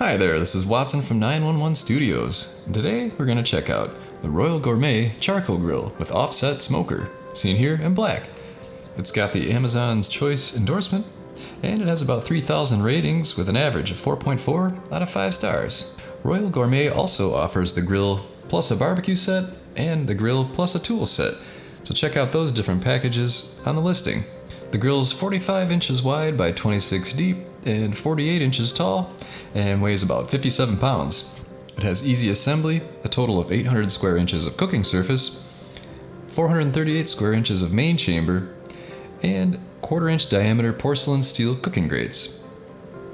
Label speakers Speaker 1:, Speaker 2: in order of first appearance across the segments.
Speaker 1: Hi there, this is Watson from 911 Studios. Today we're going to check out the Royal Gourmet Charcoal Grill with offset smoker, seen here in black. It's got the Amazon's Choice endorsement, and it has about 3,000 ratings with an average of 4.4 out of 5 stars. Royal Gourmet also offers the grill plus a barbecue set and the grill plus a tool set, so check out those different packages on the listing. The grill is 45 inches wide by 26 deep and 48 inches tall and weighs about 57 pounds. It has easy assembly, a total of 800 square inches of cooking surface, 438 square inches of main chamber, and 1/4 inch diameter porcelain steel cooking grates.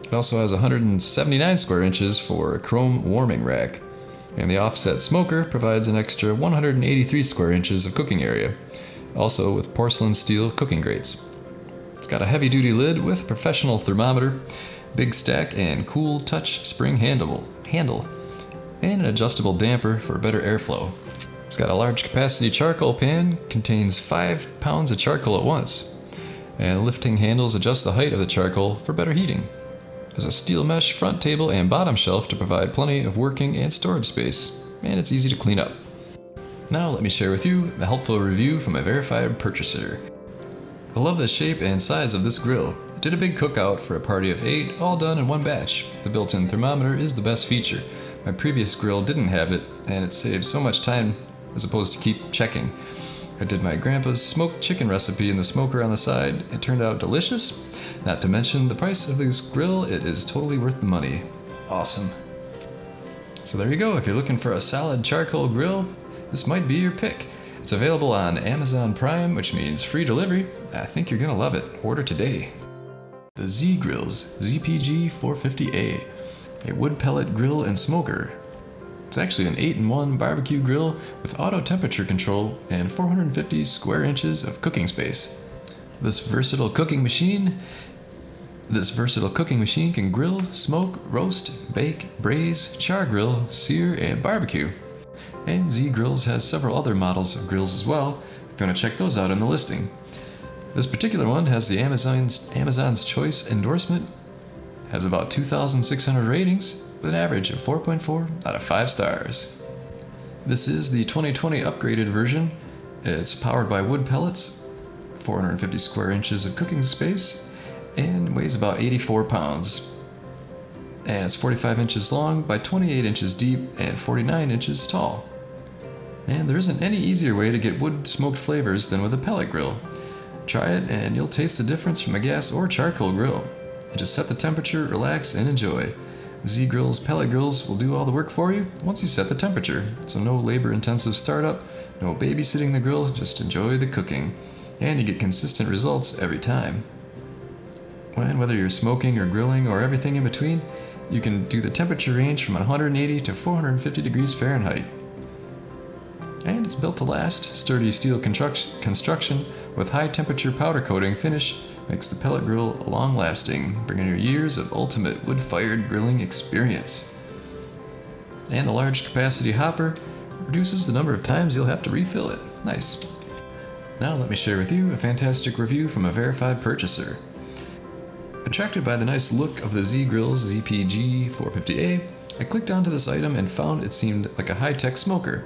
Speaker 1: It also has 179 square inches for a chrome warming rack, and the offset smoker provides an extra 183 square inches of cooking area, also with porcelain steel cooking grates. It's got a heavy-duty lid with professional thermometer, big stack and cool touch spring handle, and an adjustable damper for better airflow. It's got a large capacity charcoal pan, contains 5 pounds of charcoal at once, and lifting handles adjust the height of the charcoal for better heating. There's a steel mesh front table and bottom shelf to provide plenty of working and storage space, and it's easy to clean up. Now let me share with you the helpful review from a verified purchaser. I love the shape and size of this grill. I did a big cookout for a party of 8, all done in one batch. The built-in thermometer is the best feature. My previous grill didn't have it, and it saved so much time as opposed to keep checking. I did my grandpa's smoked chicken recipe in the smoker on the side. It turned out delicious. Not to mention the price of this grill, it is totally worth the money. Awesome. So there you go, if you're looking for a solid charcoal grill, this might be your pick. It's available on Amazon Prime, which means free delivery. I think you're gonna love it. Order today. The GRILLS ZPG-450A, a wood pellet grill and smoker. It's actually an 8-in-1 barbecue grill with auto temperature control and 450 square inches of cooking space. This versatile cooking machine can grill, smoke, roast, bake, braise, char grill, sear, and barbecue. And ZGRILLS has several other models of grills as well, if you want to check those out in the listing. This particular one has the Amazon's Choice endorsement, has about 2,600 ratings, with an average of 4.4 out of 5 stars. This is the 2020 upgraded version. It's powered by wood pellets, 450 square inches of cooking space, and weighs about 84 pounds. And it's 45 inches long by 28 inches deep and 49 inches tall. And there isn't any easier way to get wood smoked flavors than with a pellet grill. Try it and you'll taste the difference from a gas or charcoal grill. And just set the temperature, relax, and enjoy. ZGRILLS pellet grills will do all the work for you once you set the temperature. So no labor-intensive startup, no babysitting the grill, just enjoy the cooking. And you get consistent results every time. And whether you're smoking or grilling or everything in between, you can do the temperature range from 180 to 450 degrees Fahrenheit. And it's built to last. Sturdy steel construction with high temperature powder coating finish makes the pellet grill long lasting, bringing you years of ultimate wood-fired grilling experience. And the large capacity hopper reduces the number of times you'll have to refill it. Nice. Now let me share with you a fantastic review from a verified purchaser. Attracted by the nice look of the ZGRILLS ZPG-450A, I clicked onto this item and found it seemed like a high-tech smoker.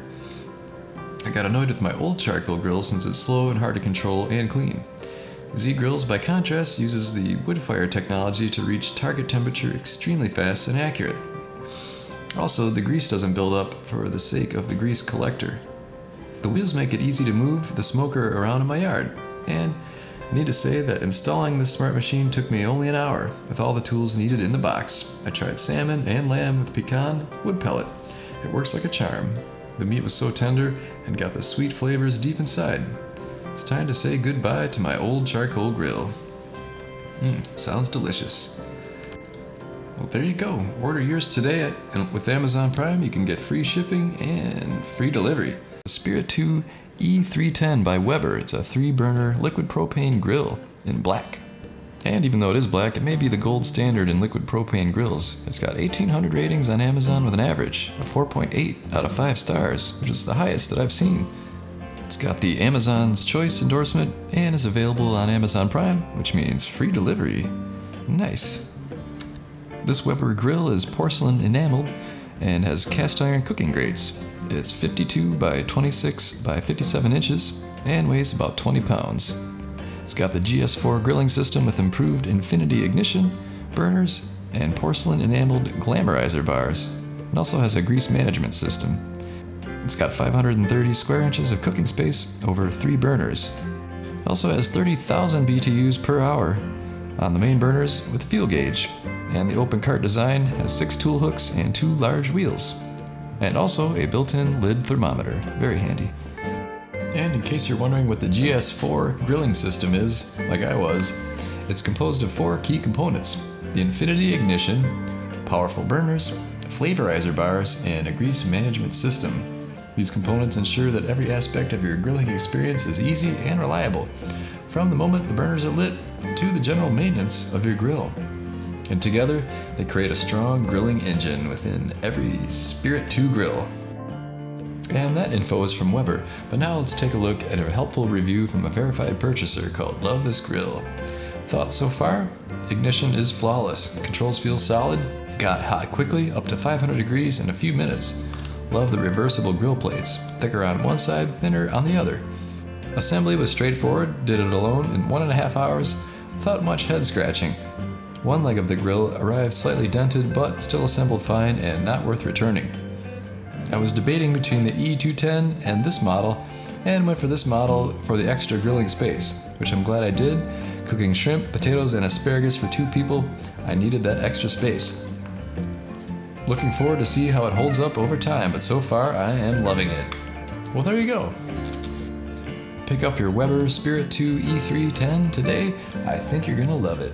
Speaker 1: I got annoyed with my old charcoal grill since it's slow and hard to control and clean. ZGRILLS, by contrast, uses the wood fire technology to reach target temperature extremely fast and accurate. Also, the grease doesn't build up for the sake of the grease collector. The wheels make it easy to move the smoker around in my yard, and I need to say that installing this smart machine took me only an hour with all the tools needed in the box. I tried salmon and lamb with pecan wood pellet. It works like a charm. The meat was so tender and got the sweet flavors deep inside. It's time to say goodbye to my old charcoal grill. Sounds delicious. Well, there you go. Order yours today, and with Amazon Prime you can get free shipping and free delivery. Spirit 2 E310 by Weber. It's a 3-burner liquid propane grill in black. And even though it is black, it may be the gold standard in liquid propane grills. It's got 1,800 ratings on Amazon with an average of 4.8 out of 5 stars, which is the highest that I've seen. It's got the Amazon's Choice endorsement and is available on Amazon Prime, which means free delivery. Nice. This Weber grill is porcelain enameled and has cast iron cooking grates. It's 52 by 26 by 57 inches and weighs about 20 pounds. It's got the GS4 grilling system with improved infinity ignition, burners, and porcelain enameled glamorizer bars. It also has a grease management system. It's got 530 square inches of cooking space over 3 burners. It also has 30,000 BTUs per hour on the main burners with a fuel gauge, and the open cart design has 6 tool hooks and 2 large wheels, and also a built-in lid thermometer, very handy. And in case you're wondering what the GS4 grilling system is, like I was, it's composed of 4 key components: the infinity ignition, powerful burners, flavorizer bars, and a grease management system. These components ensure that every aspect of your grilling experience is easy and reliable, from the moment the burners are lit to the general maintenance of your grill. And together, they create a strong grilling engine within every Spirit 2 grill. And that info is from Weber, but now let's take a look at a helpful review from a verified purchaser called Love This Grill. Thoughts so far? Ignition is flawless, controls feel solid, got hot quickly, up to 500 degrees in a few minutes. Love the reversible grill plates, thicker on one side, thinner on the other. Assembly was straightforward, did it alone in 1.5 hours, without much head scratching. One leg of the grill arrived slightly dented, but still assembled fine and not worth returning. I was debating between the E210 and this model, and went for this model for the extra grilling space, which I'm glad I did. Cooking shrimp, potatoes, and asparagus for 2 people, I needed that extra space. Looking forward to see how it holds up over time, but so far I am loving it. Well, there you go. Pick up your Weber Spirit 2 E310 today. I think you're gonna love it.